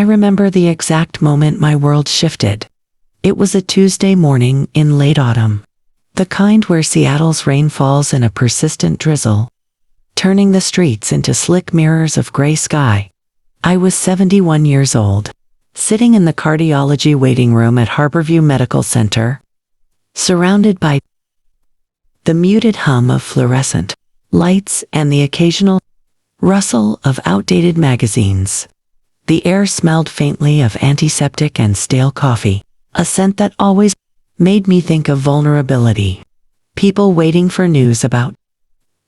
remember the exact moment my world shifted. It was a Tuesday morning in late autumn. The kind where Seattle's rain falls in a persistent drizzle, turning the streets into slick mirrors of gray sky. I was 71 years old, sitting in the cardiology waiting room at Harborview Medical Center, surrounded by the muted hum of fluorescent lights and the occasional rustle of outdated magazines. The air smelled faintly of antiseptic and stale coffee, a scent that always made me think of vulnerability. People waiting for news about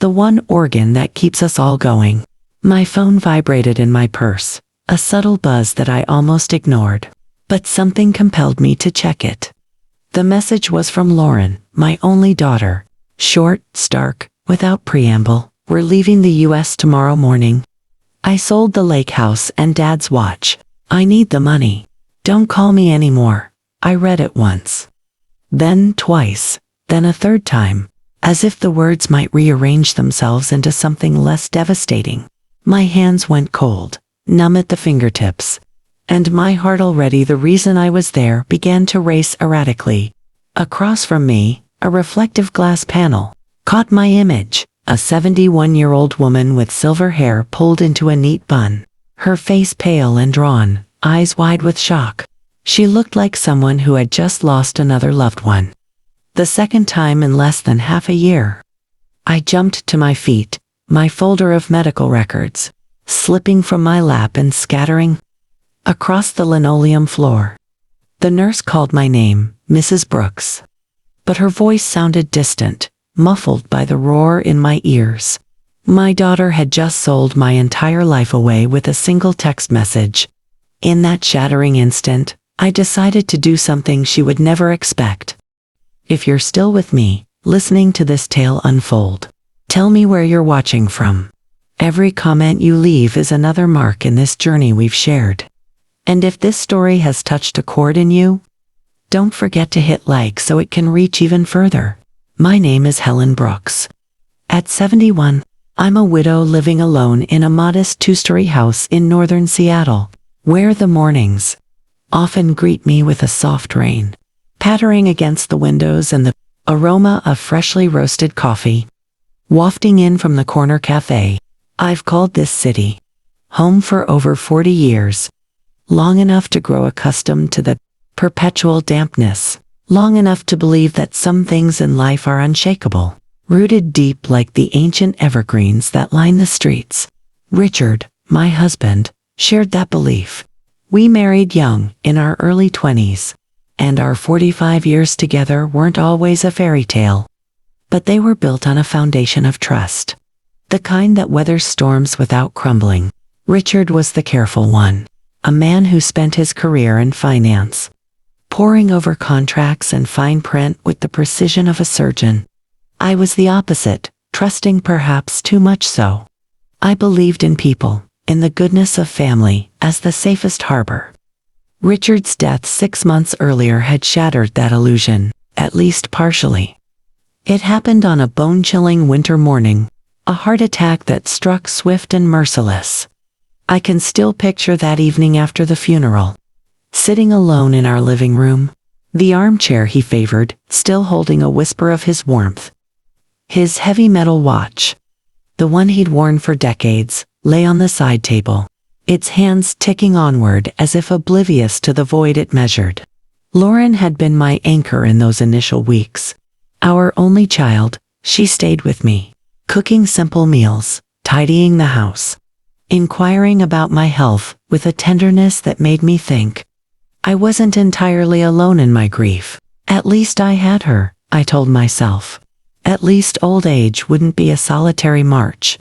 the one organ that keeps us all going. My phone vibrated in my purse, a subtle buzz that I almost ignored. But something compelled me to check it. The message was from Lauren, my only daughter. Short, stark, without preamble. We're leaving the US tomorrow morning. I sold the lake house and Dad's watch. I need the money. Don't call me anymore. I read it once. Then twice. Then a third time. As if the words might rearrange themselves into something less devastating. My hands went cold, numb at the fingertips. And my heart, already the reason I was there, began to race erratically. Across from me, a reflective glass panel caught my image. A 71-year-old woman with silver hair pulled into a neat bun. Her face pale and drawn, eyes wide with shock. She looked like someone who had just lost another loved one. The second time in less than half a year. I jumped to my feet, my folder of medical records slipping from my lap and scattering across the linoleum floor. The nurse called my name, Mrs. Brooks. But her voice sounded distant, muffled by the roar in my ears. My daughter had just sold my entire life away with a single text message. In that shattering instant, I decided to do something she would never expect. If you're still with me, listening to this tale unfold, tell me where you're watching from. Every comment you leave is another mark in this journey we've shared. And if this story has touched a chord in you, don't forget to hit like so it can reach even further. My name is Helen Brooks. At 71, I'm a widow living alone in a modest two-story house in northern Seattle, where the mornings often greet me with a soft rain pattering against the windows and the aroma of freshly roasted coffee wafting in from the corner cafe. I've called this city home for over 40 years, long enough to grow accustomed to the perpetual dampness. Long enough to believe that some things in life are unshakable, rooted deep like the ancient evergreens that line the streets. Richard, my husband, shared that belief. We married young, in our early 20s, and our 45 years together weren't always a fairy tale. But they were built on a foundation of trust. The kind that weathers storms without crumbling. Richard was the careful one, a man who spent his career in finance, poring over contracts and fine print with the precision of a surgeon. I was the opposite, trusting perhaps too much so. I believed in people, in the goodness of family, as the safest harbor. Richard's death 6 months earlier had shattered that illusion, at least partially. It happened on a bone-chilling winter morning, a heart attack that struck swift and merciless. I can still picture that evening after the funeral. Sitting alone in our living room, the armchair he favored, still holding a whisper of his warmth. His heavy metal watch, the one he'd worn for decades, lay on the side table, its hands ticking onward as if oblivious to the void it measured. Lauren had been my anchor in those initial weeks. Our only child, she stayed with me, cooking simple meals, tidying the house, inquiring about my health with a tenderness that made me think. I wasn't entirely alone in my grief. At least I had her, I told myself. At least old age wouldn't be a solitary march.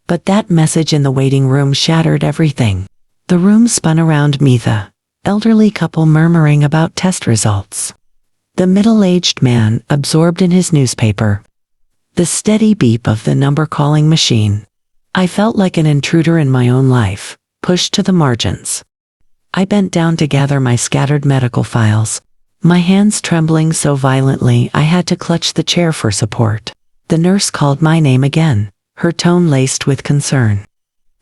But that message in the waiting room shattered everything. The room spun around me, the elderly couple murmuring about test results. The middle-aged man absorbed in his newspaper. The steady beep of the number-calling machine. I felt like an intruder in my own life, pushed to the margins. I bent down to gather my scattered medical files, my hands trembling so violently I had to clutch the chair for support. The nurse called my name again, her tone laced with concern.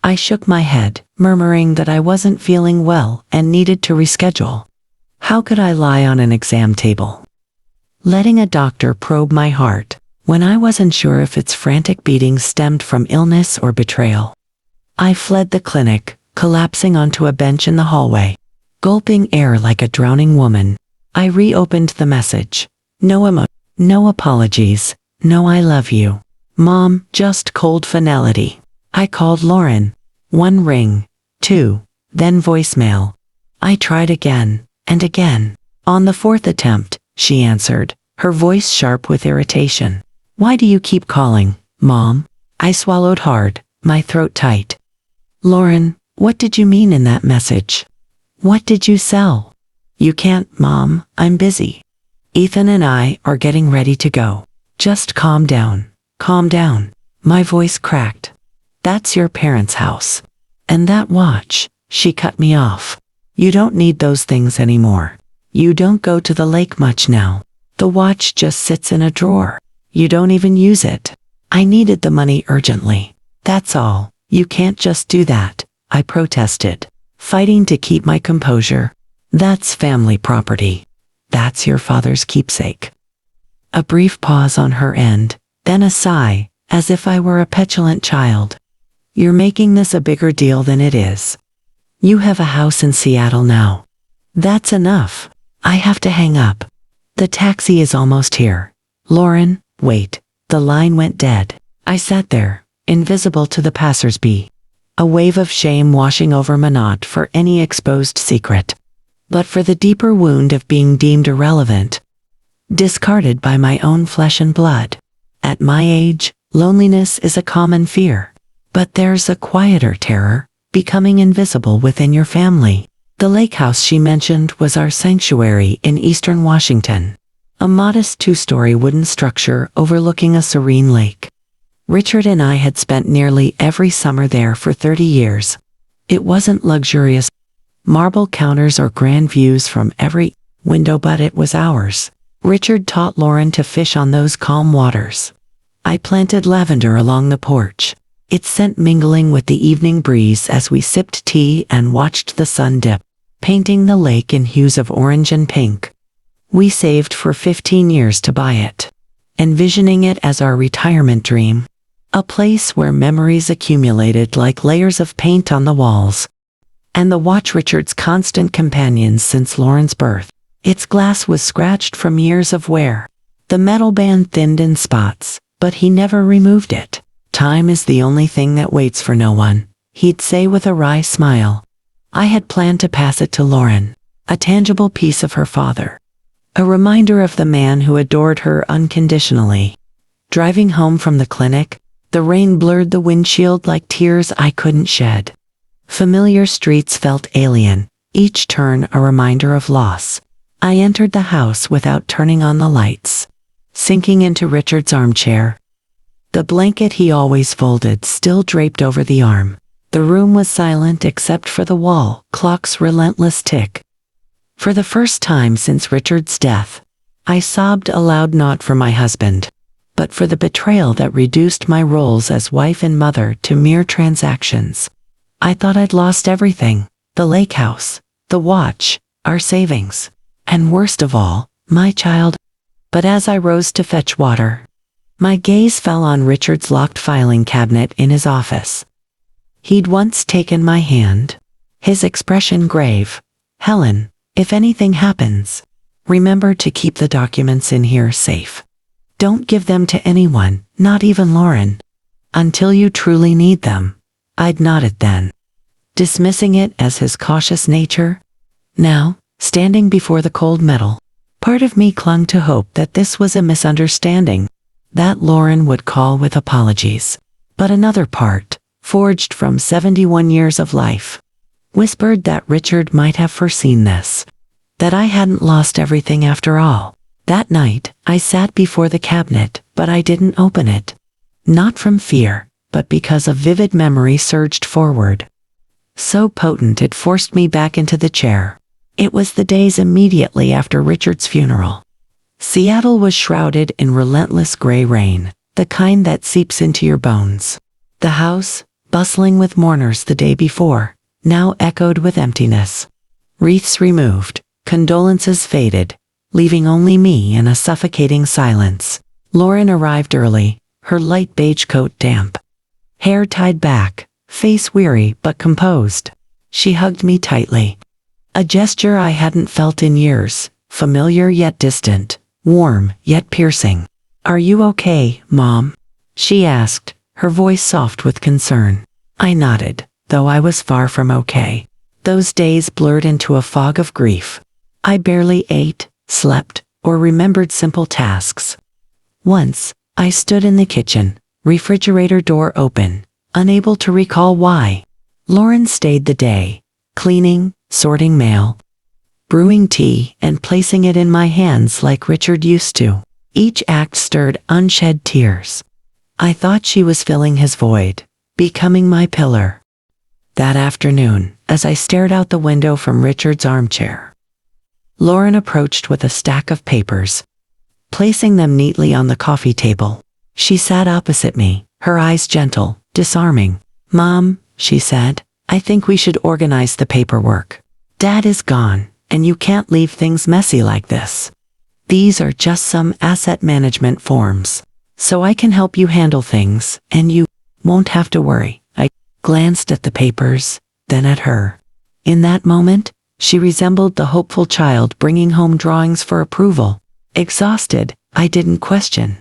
I shook my head, murmuring that I wasn't feeling well and needed to reschedule. How could I lie on an exam table? Letting a doctor probe my heart when I wasn't sure if its frantic beating stemmed from illness or betrayal. I fled the clinic, collapsing onto a bench in the hallway. Gulping air like a drowning woman, I reopened the message. No apologies, no I love you. Mom, just cold finality. I called Lauren. 1 ring, 2, then voicemail. I tried again, and again. On the 4th attempt, she answered, her voice sharp with irritation. Why do you keep calling, Mom? I swallowed hard, my throat tight. Lauren, what did you mean in that message? What did you sell? You can't, Mom, I'm busy. Ethan and I are getting ready to go. Just calm down, calm down. My voice cracked. That's your parents' house. And that watch, she cut me off. You don't need those things anymore. You don't go to the lake much now. The watch just sits in a drawer. You don't even use it. I needed the money urgently. That's all. You can't just do that, I protested, fighting to keep my composure. That's family property. That's your father's keepsake. A brief pause on her end, then a sigh, as if I were a petulant child. You're making this a bigger deal than it is. You have a house in Seattle now. That's enough. I have to hang up. The taxi is almost here. Lauren, wait. The line went dead. I sat there, invisible to the passersby. A wave of shame washing over me not for any exposed secret, but for the deeper wound of being deemed irrelevant, discarded by my own flesh and blood. At my age, loneliness is a common fear. But there's a quieter terror, becoming invisible within your family. The lake house she mentioned was our sanctuary in eastern Washington. A modest 2-story wooden structure overlooking a serene lake. Richard and I had spent nearly every summer there for 30 years. It wasn't luxurious marble counters or grand views from every window, but it was ours. Richard taught Lauren to fish on those calm waters. I planted lavender along the porch, its scent mingling with the evening breeze as we sipped tea and watched the sun dip, painting the lake in hues of orange and pink. We saved for 15 years to buy it, envisioning it as our retirement dream, a place where memories accumulated like layers of paint on the walls. And the watch, Richard's constant companion since Lauren's birth. Its glass was scratched from years of wear. The metal band thinned in spots, but he never removed it. Time is the only thing that waits for no one, he'd say with a wry smile. I had planned to pass it to Lauren, a tangible piece of her father. A reminder of the man who adored her unconditionally. Driving home from the clinic, the rain blurred the windshield like tears I couldn't shed. Familiar streets felt alien, each turn a reminder of loss. I entered the house without turning on the lights, sinking into Richard's armchair. The blanket he always folded still draped over the arm. The room was silent except for the wall clock's relentless tick. For the first time since Richard's death, I sobbed aloud, not for my husband, but for the betrayal that reduced my roles as wife and mother to mere transactions. I thought I'd lost everything, the lake house, the watch, our savings, and worst of all, my child. But as I rose to fetch water, my gaze fell on Richard's locked filing cabinet in his office. He'd once taken my hand, his expression grave. Helen, if anything happens, remember to keep the documents in here safe. Don't give them to anyone, not even Lauren, until you truly need them. I'd nodded then, dismissing it as his cautious nature. Now, standing before the cold metal, part of me clung to hope that this was a misunderstanding, that Lauren would call with apologies. But another part, forged from 71 years of life, whispered that Richard might have foreseen this, that I hadn't lost everything after all. That night, I sat before the cabinet, but I didn't open it. Not from fear, but because a vivid memory surged forward. So potent it forced me back into the chair. It was the days immediately after Richard's funeral. Seattle was shrouded in relentless gray rain, the kind that seeps into your bones. The house, bustling with mourners the day before, now echoed with emptiness. Wreaths removed, condolences faded, leaving only me in a suffocating silence. Lauren arrived early, her light beige coat damp. Hair tied back, face weary but composed. She hugged me tightly. A gesture I hadn't felt in years, familiar yet distant, warm yet piercing. "Are you okay, Mom?" she asked, her voice soft with concern. I nodded, though I was far from okay. Those days blurred into a fog of grief. I barely ate, slept, or remembered simple tasks. Once, I stood in the kitchen, refrigerator door open, unable to recall why. Lauren stayed the day, cleaning, sorting mail, brewing tea, and placing it in my hands like Richard used to. Each act stirred unshed tears. I thought she was filling his void, becoming my pillar. That afternoon, as I stared out the window from Richard's armchair, Lauren approached with a stack of papers, placing them neatly on the coffee table. She sat opposite me, her eyes gentle, disarming. "Mom," she said, "I think we should organize the paperwork. Dad is gone, and you can't leave things messy like this. These are just some asset management forms, so I can help you handle things, and you won't have to worry." I glanced at the papers, then at her. In that moment, she resembled the hopeful child bringing home drawings for approval. Exhausted, I didn't question.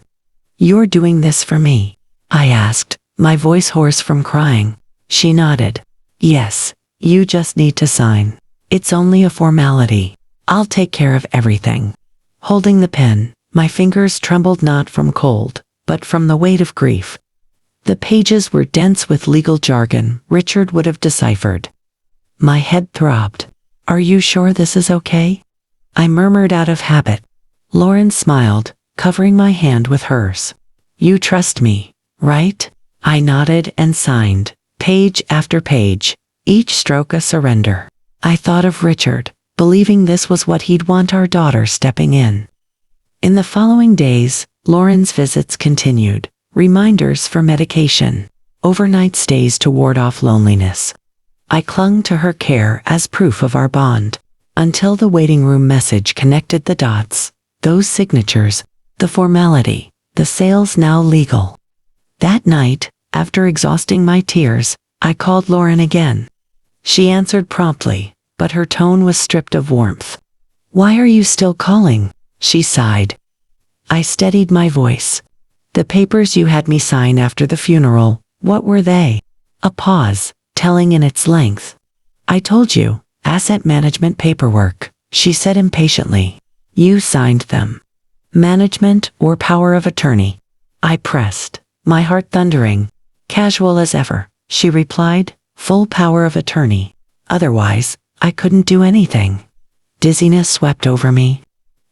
"You're doing this for me?" I asked, my voice hoarse from crying. She nodded. "Yes, you just need to sign. It's only a formality. I'll take care of everything." Holding the pen, my fingers trembled not from cold, but from the weight of grief. The pages were dense with legal jargon Richard would have deciphered. My head throbbed. "Are you sure this is okay?" I murmured out of habit. Lauren smiled, covering my hand with hers. "You trust me, right?" I nodded and signed, page after page, each stroke a surrender. I thought of Richard, believing this was what he'd want our daughter stepping in. In the following days, Lauren's visits continued, reminders for medication, overnight stays to ward off loneliness. I clung to her care as proof of our bond, until the waiting room message connected the dots, those signatures, the formality, the sale's now legal. That night, after exhausting my tears, I called Lauren again. She answered promptly, but her tone was stripped of warmth. "Why are you still calling?" she sighed. I steadied my voice. "The papers you had me sign after the funeral, what were they?" A pause, telling in its length. "I told you, asset management paperwork," she said impatiently. "You signed them. Management or power of attorney?" I pressed, my heart thundering. "Casual as ever," she replied, "full power of attorney. Otherwise, I couldn't do anything." Dizziness swept over me.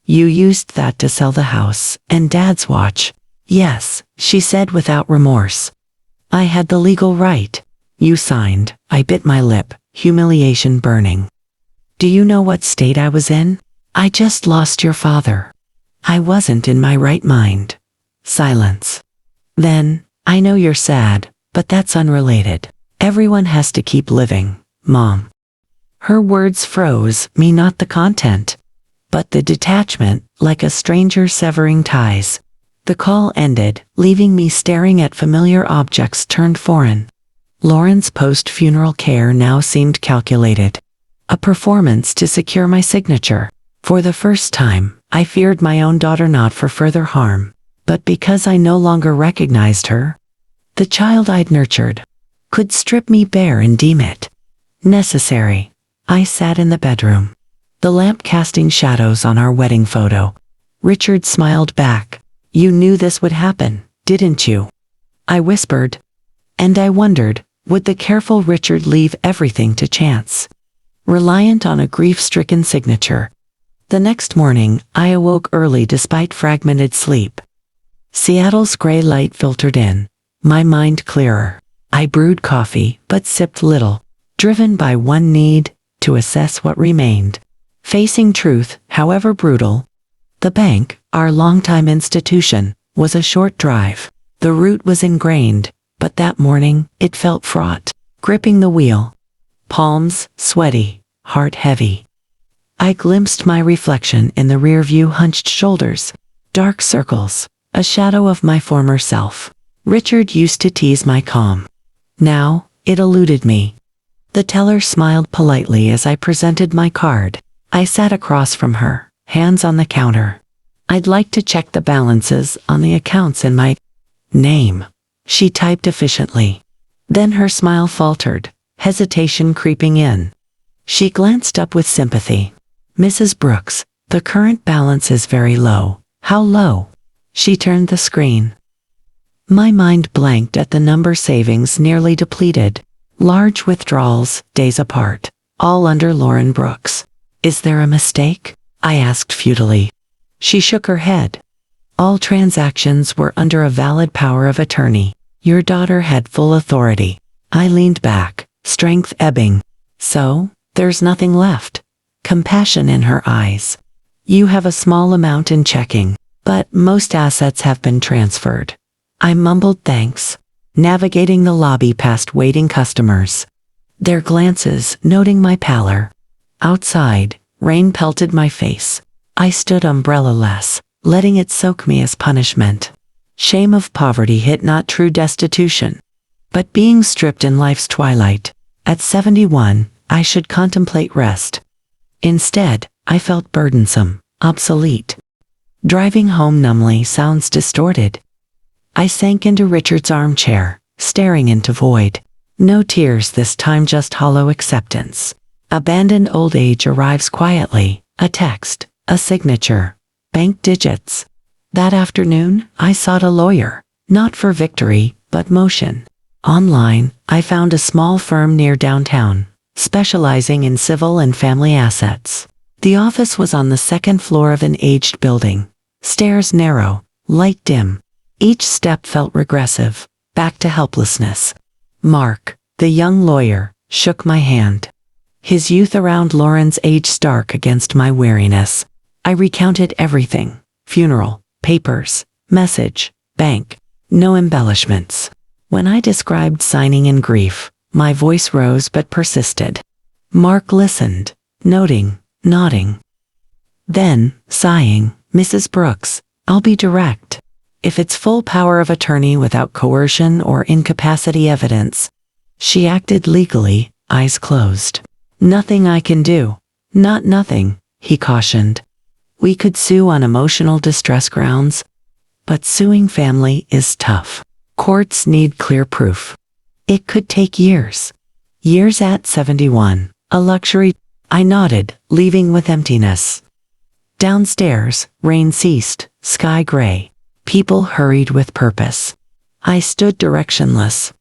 "You used that to sell the house and Dad's watch." "Yes," she said without remorse. "I had the legal right." "You signed." I bit my lip, humiliation burning. "Do you know what state I was in? I just lost your father. I wasn't in my right mind." Silence. "Then, I know you're sad, but that's unrelated. Everyone has to keep living, Mom." Her words froze me, not the content, but the detachment, like a stranger severing ties. The call ended, leaving me staring at familiar objects turned foreign. Lauren's post-funeral care now seemed calculated. A performance to secure my signature. For the first time, I feared my own daughter, not for further harm, but because I no longer recognized her. The child I'd nurtured could strip me bare and deem it necessary. I sat in the bedroom, the lamp casting shadows on our wedding photo. Richard smiled back. "You knew this would happen, didn't you?" I whispered. And I wondered, would the careful Richard leave everything to chance, reliant on a grief-stricken signature? The next morning, I awoke early despite fragmented sleep. Seattle's gray light filtered in, my mind clearer. I brewed coffee, but sipped little, driven by one need, to assess what remained. Facing truth, however brutal. The bank, our longtime institution, was a short drive. The route was ingrained, but that morning, it felt fraught. Gripping the wheel, palms sweaty, heart heavy. I glimpsed my reflection in the rearview, hunched shoulders, dark circles, a shadow of my former self. Richard used to tease my calm. Now, it eluded me. The teller smiled politely as I presented my card. I sat across from her, hands on the counter. "I'd like to check the balances on the accounts in my name," she typed efficiently. Then her smile faltered, hesitation creeping in. She glanced up with sympathy. "Mrs. Brooks, the current balance is very low." "How low?" She turned the screen. My mind blanked at the number. Savings nearly depleted. Large withdrawals, days apart, all under Helen Brooks. "Is there a mistake?" I asked futilely. She shook her head. "All transactions were under a valid power of attorney. Your daughter had full authority." I leaned back, strength ebbing. "So, there's nothing left." Compassion in her eyes. "You have a small amount in checking, but most assets have been transferred." I mumbled thanks, navigating the lobby past waiting customers, their glances noting my pallor. Outside, rain pelted my face. I stood umbrella-less, letting it soak me as punishment. Shame of poverty hit, not true destitution, but being stripped in life's twilight. At 71, I should contemplate rest. Instead, I felt burdensome, obsolete. Driving home numbly, sounds distorted. I sank into Richard's armchair, staring into void. No tears this time, just hollow acceptance. Abandoned old age arrives quietly, a text, a signature, bank digits. That afternoon, I sought a lawyer, not for victory, but motion. Online, I found a small firm near downtown, specializing in civil and family assets. The office was on the second floor of an aged building. Stairs narrow, light dim. Each step felt regressive, back to helplessness. Mark, the young lawyer, shook my hand. His youth around Lauren's age stark against my weariness. I recounted everything: funeral, papers, message, bank, no embellishments. When I described signing in grief, my voice rose but persisted. Mark listened, noting, nodding. Then, sighing, "Mrs. Brooks, I'll be direct. If it's full power of attorney without coercion or incapacity evidence." She acted legally, eyes closed. "Nothing I can do." "Not nothing," he cautioned. "We could sue on emotional distress grounds, but suing family is tough. Courts need clear proof. It could take years." Years at 71, a luxury. I nodded, leaving with emptiness. Downstairs, rain ceased, sky gray. People hurried with purpose. I stood directionless.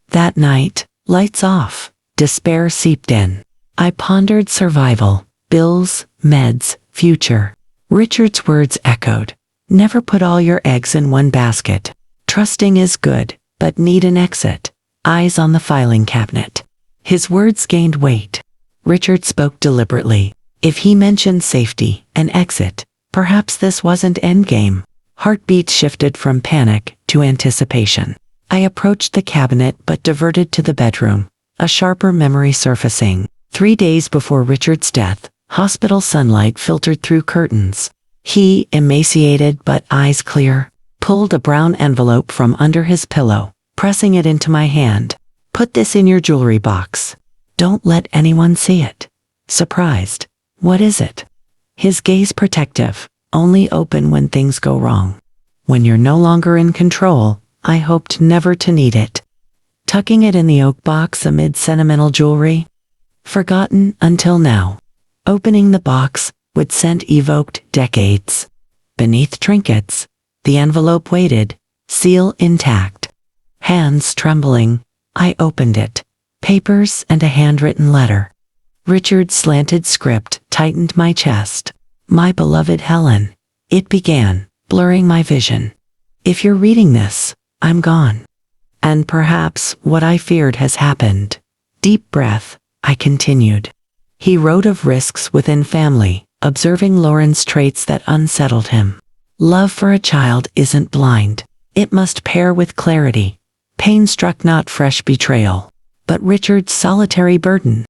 That night, lights off, despair seeped in. I pondered survival, bills, meds, future. Richard's words echoed. "Never put all your eggs in one basket. Trusting is good, but need an exit." Eyes on the filing cabinet. His words gained weight. Richard spoke deliberately. If he mentioned safety, an exit, perhaps this wasn't endgame. Heartbeats shifted from panic to anticipation. I approached the cabinet but diverted to the bedroom, a sharper memory surfacing. 3 days before Richard's death, hospital sunlight filtered through curtains. He, emaciated but eyes clear, pulled a brown envelope from under his pillow, pressing it into my hand. "Put this in your jewelry box. Don't let anyone see it." Surprised. "What is it?" His gaze protective, only open when things go wrong. When you're no longer in control, I hoped never to need it. Tucking it in the oak box amid sentimental jewelry. Forgotten until now. Opening the box, with scent evoked decades. Beneath trinkets, the envelope waited, seal intact. Hands trembling, I opened it. Papers and a handwritten letter. Richard's slanted script tightened my chest. "My beloved Helen," it began, blurring my vision. "If you're reading this, I'm gone. And perhaps what I feared has happened." Deep breath, I continued. He wrote of risks within family, observing Lauren's traits that unsettled him. Love for a child isn't blind. It must pair with clarity. Pain struck, not fresh betrayal, but Richard's solitary burden.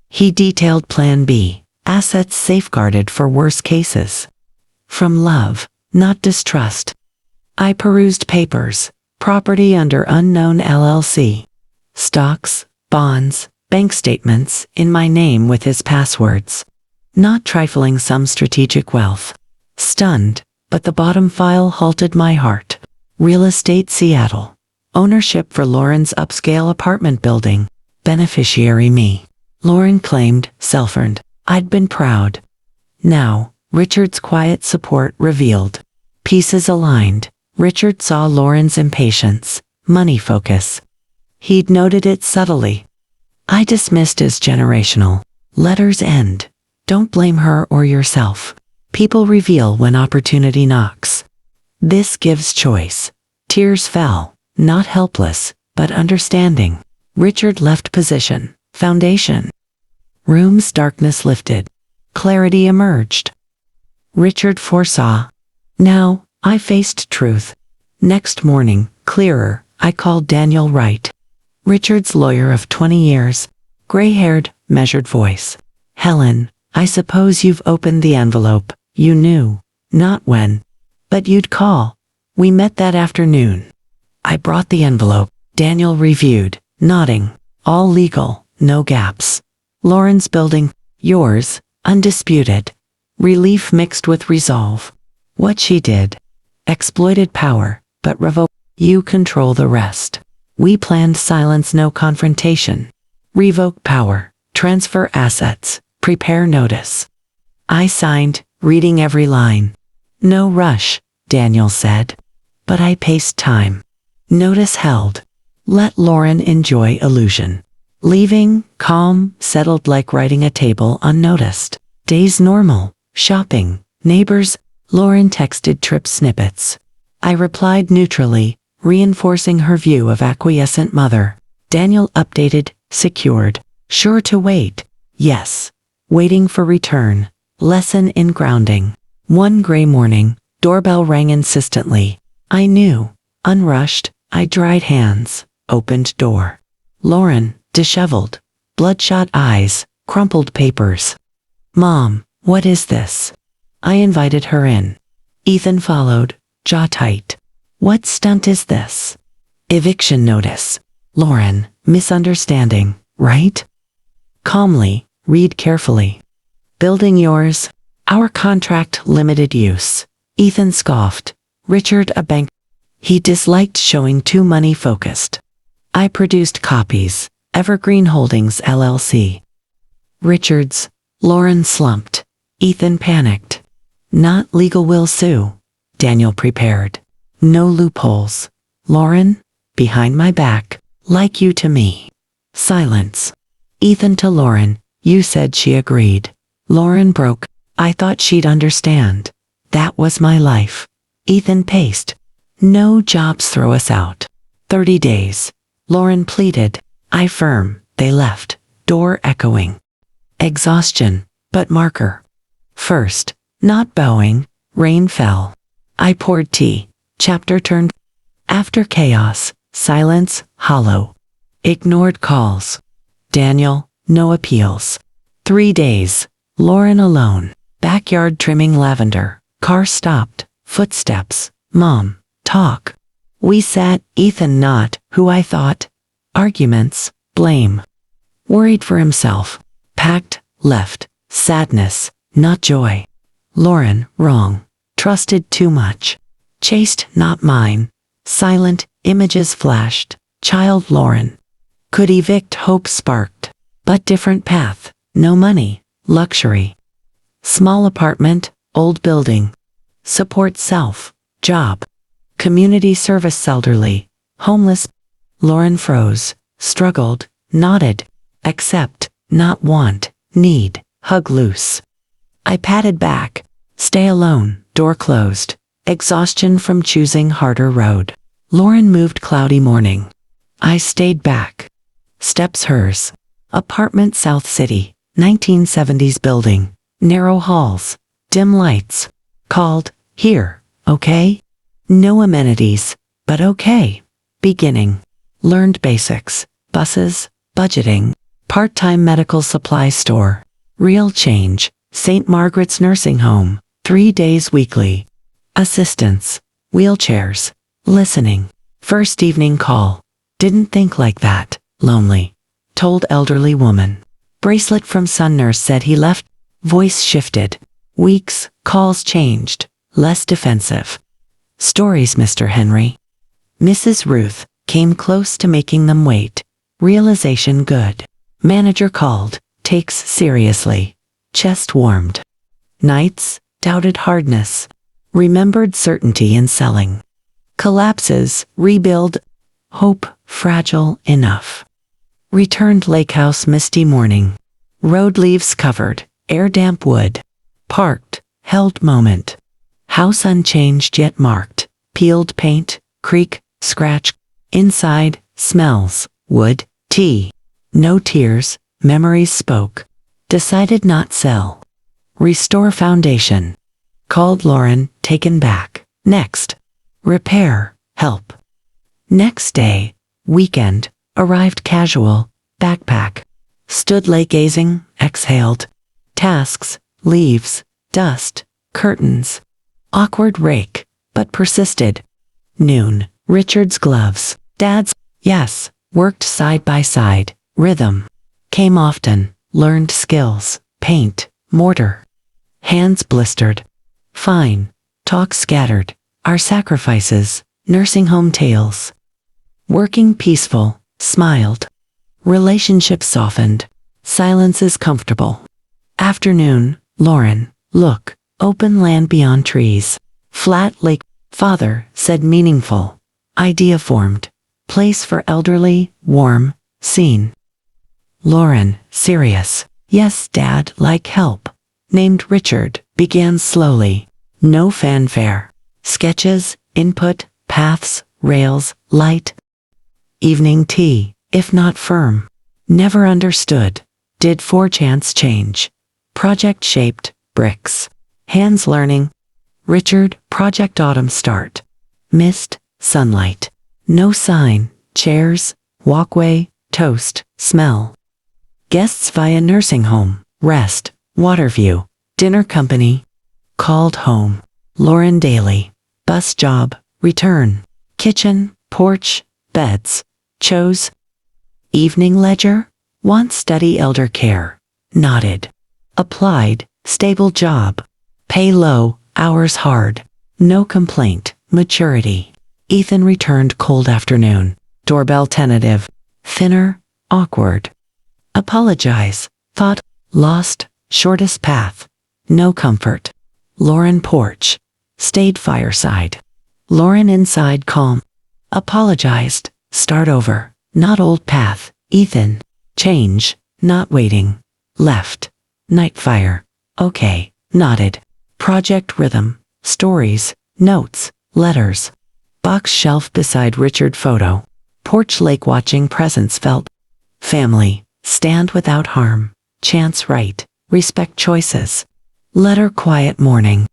He detailed Plan B, assets safeguarded for worse cases. From love, not distrust. I perused papers, property under unknown LLC. Stocks, bonds, bank statements in my name with his passwords. Not trifling some strategic wealth. Stunned, but the bottom file halted my heart. Real estate Seattle. Ownership for Lauren's upscale apartment building. Beneficiary me. Lauren claimed, self-earned. I'd been proud. Now, Richard's quiet support revealed. Pieces aligned. Richard saw Lauren's impatience, money focus. He'd noted it subtly. I dismissed as generational. Letters end. Don't blame her or yourself. People reveal when opportunity knocks. This gives choice. Tears fell, not helpless, but understanding. Richard left position, foundation. Room's darkness lifted. Clarity emerged. Richard foresaw. Now, I faced truth. Next morning, clearer, I called Daniel Wright. Richard's lawyer of 20 years. Gray-haired, measured voice. Helen, I suppose you've opened the envelope. You knew. Not when. But you'd call. We met that afternoon. I brought the envelope. Daniel reviewed, nodding. All legal, no gaps. Lauren's building. Yours, undisputed. Relief mixed with resolve. What she did. Exploited power, but revoked. You control the rest. We planned silence, no confrontation. Revoke power. Transfer assets. Prepare notice. I signed, reading every line. No rush, Daniel said. But I paced time. Notice held. Let Lauren enjoy illusion. Leaving, calm, settled like writing a table unnoticed. Days normal, shopping, neighbors. Lauren texted trip snippets. I replied neutrally, reinforcing her view of acquiescent mother. Daniel updated, secured. Sure to wait. Yes. Waiting for return. Lesson in grounding. One gray morning, doorbell rang insistently. I knew. Unrushed, I dried hands, opened door. Lauren, disheveled. Bloodshot eyes, crumpled papers. Mom, what is this? I invited her in. Ethan followed, jaw tight. What stunt is this? Eviction notice. Lauren, misunderstanding, right? Calmly, read carefully. Building yours. Our contract limited use. Ethan scoffed. Richard a bank. He disliked showing too money-focused. I produced copies. Evergreen Holdings LLC. Richard's. Lauren slumped. Ethan panicked. Not legal, will sue. Daniel prepared. No loopholes. Lauren, behind my back, like you to me. Silence. Ethan to Lauren, you said she agreed. Lauren broke. I thought she'd understand. That was my life. Ethan paced. No jobs, throw us out. 30 days. Lauren pleaded. I firm. They left. Door echoing. Exhaustion, but marker. First, not bowing, rain fell. I poured tea. Chapter turned. After chaos, silence, hollow. Ignored calls. Daniel, no appeals. 3 days. Lauren alone. Backyard trimming lavender. Car stopped. Footsteps. Mom, talk. We sat, Ethan not, who I thought. Arguments, blame. Worried for himself. Packed, left. Sadness, not joy. Lauren, wrong. Trusted too much. Chased, not mine. Silent, images flashed. Child Lauren. Could evict, hope sparked. But different path. No money. Luxury. Small apartment, old building. Support self. Job. Community service elderly. Homeless. Lauren froze. Struggled. Nodded. Accept. Not want. Need. Hug loose. I patted back. Stay alone. Door closed. Exhaustion from choosing harder road. Lauren moved cloudy morning. I stayed back. Steps hers. Apartment South City. 1970s building. Narrow halls. Dim lights. Called, here, okay? No amenities, but okay. Beginning. Learned basics. Buses, budgeting. Part-time medical supply store. Real change. St. Margaret's Nursing Home. 3 days weekly. Assistance. Wheelchairs. Listening. First evening call. Didn't think like that. Lonely. Told elderly woman. Bracelet from son nurse said he left. Voice shifted. Weeks. Calls changed. Less defensive. Stories, Mr. Henry. Mrs. Ruth came close to making them wait. Realization good. Manager called. Takes seriously. Chest warmed. Nights. Doubted hardness. Remembered certainty in selling. Collapses. Rebuild. Hope. Fragile enough. Returned lake house misty morning. Road leaves covered. Air damp wood. Parked. Held moment. House unchanged yet marked. Peeled paint. Creak. Scratch. Inside. Smells. Wood. Tea. No tears. Memories spoke. Decided not sell. Restore foundation. Called Lauren. Taken back. Next. Repair. Help. Next day. Weekend. Arrived casual. Backpack. Stood late gazing. Exhaled. Tasks. Leaves. Dust. Curtains. Awkward rake. But persisted. Noon. Richard's gloves. Dad's. Yes. Worked side by side. Rhythm. Came often. Learned skills. Paint. Mortar. Hands blistered. Fine. Talk scattered. Our sacrifices. Nursing home tales. Working peaceful. Smiled. Relationship softened. Silence is comfortable. Afternoon. Lauren. Look. Open land beyond trees. Flat lake. Father said meaningful. Idea formed. Place for elderly. Warm. Seen. Lauren. Serious. Yes, Dad. Like help. Named Richard. Began slowly. No fanfare. Sketches. Input. Paths. Rails. Light. Evening tea. If not firm. Never understood. Did 4 chance change. Project shaped. Bricks. Hands learning. Richard. Project autumn start. Mist. Sunlight. No sign. Chairs. Walkway. Toast. Smell. Guests via nursing home. Rest. Water view. Dinner company. Called home. Lauren daily. Bus job. Return. Kitchen. Porch. Beds. Chose. Evening ledger. Want study elder care. Nodded. Applied. Stable job. Pay low. Hours hard. No complaint. Maturity. Ethan returned cold afternoon. Doorbell tentative. Thinner. Awkward. Apologize. Thought. Lost. Shortest path. No comfort. Lauren porch. Stayed fireside. Lauren inside calm. Apologized. Start over. Not old path. Ethan. Change. Not waiting. Left. Night fire. Okay. Nodded. Project rhythm. Stories. Notes. Letters. Box shelf beside Richard photo. Porch lake watching presence felt. Family. Stand without harm. Chance right. Respect choices. Letter quiet morning.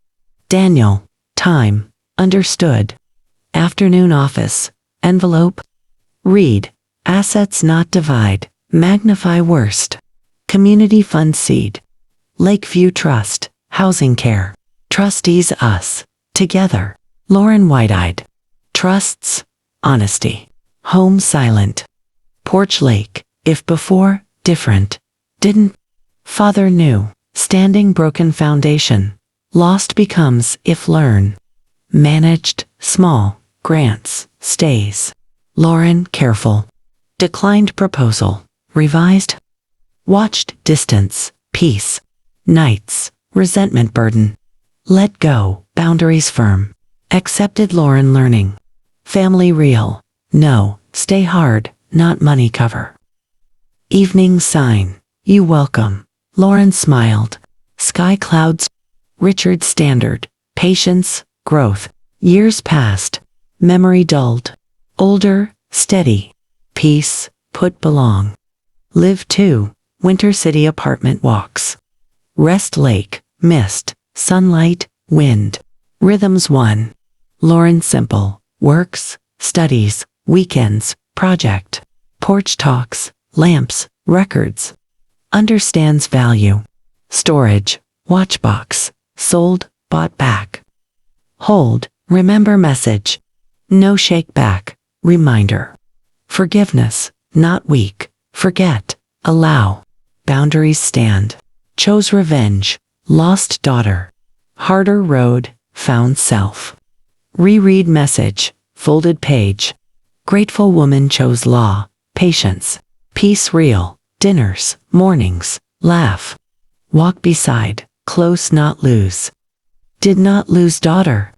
Daniel. Time. Understood. Afternoon office. Envelope. Read. Assets not divide. Magnify worst. Community fund seed. Lakeview Trust. Housing care. Trustees us. Together. Lauren wide-eyed. Trusts. Honesty. Home silent. Porch lake. If before, different. Didn't. Father knew. Standing broken foundation. Lost becomes if learn. Managed. Small. Grants. Stays. Lauren careful. Declined proposal. Revised. Watched distance. Peace. Nights. Resentment burden. Let go. Boundaries firm. Accepted Lauren learning. Family real. No. Stay hard. Not money cover. Evening sign. You welcome. Lauren smiled. Sky clouds. Richard standard. Patience. Growth. Years passed. Memory dulled. Older. Steady. Peace. Put belong. Live 2. Winter City apartment walks. Rest lake. Mist. Sunlight. Wind. Rhythms 1. Lauren simple. Works. Studies. Weekends. Project. Porch talks. Lamps. Records. Understands value. Storage. Watchbox. Sold, bought back. Hold. Remember message. No shake back. Reminder. Forgiveness. Not weak. Forget. Allow. Boundaries stand. Chose revenge. Lost daughter. Harder road. Found self. Reread message. Folded page. Grateful woman chose law. Patience. Peace real. Dinners. Mornings. Laugh. Walk beside. Close not lose. Did not lose daughter.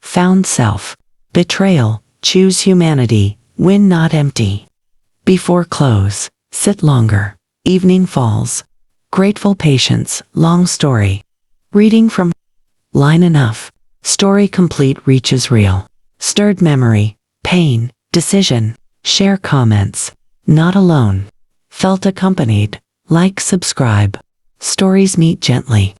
Found self. Betrayal. Choose humanity. Win not empty. Before close. Sit longer. Evening falls. Grateful patience. Long story. Reading from line enough. Story complete reaches real. Stirred memory. Pain. Decision. Share comments. Not alone. Felt accompanied. Like, subscribe. Stories meet gently.